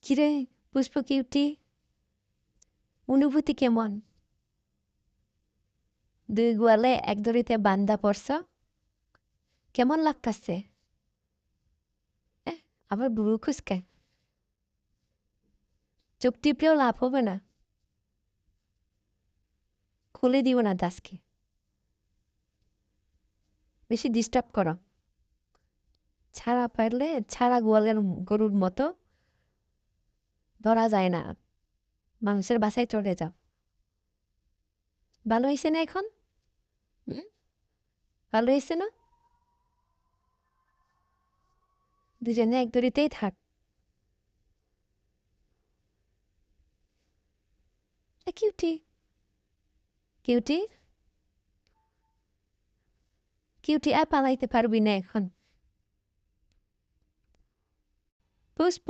কিরে পুষ্প কিউটি, অনুভূতি কেমন? দুই গোয়ালে এক দড়িতে বান্দা পড়ছ, কেমন লাগতাছে? আবার বুড়ো খুসকে, চোখ টিপলেও লাভ হবে না, খুলে দিব না দাসকে, বেশি ডিস্টার্ব করো। ছাড়া পারলে ছাড়া গোয়ালের গরুর মতো ধরা যায় না, মানুষের বাসায় চলে যাও। ভালো হয়েছে না এখন? হুম? ভালো হয়েছে না? দুজনে এক দড়িতেই থাক। কিউটি, কিউটি, কিউটি, আর পালাইতে পারবি না এখন। পুষ্প,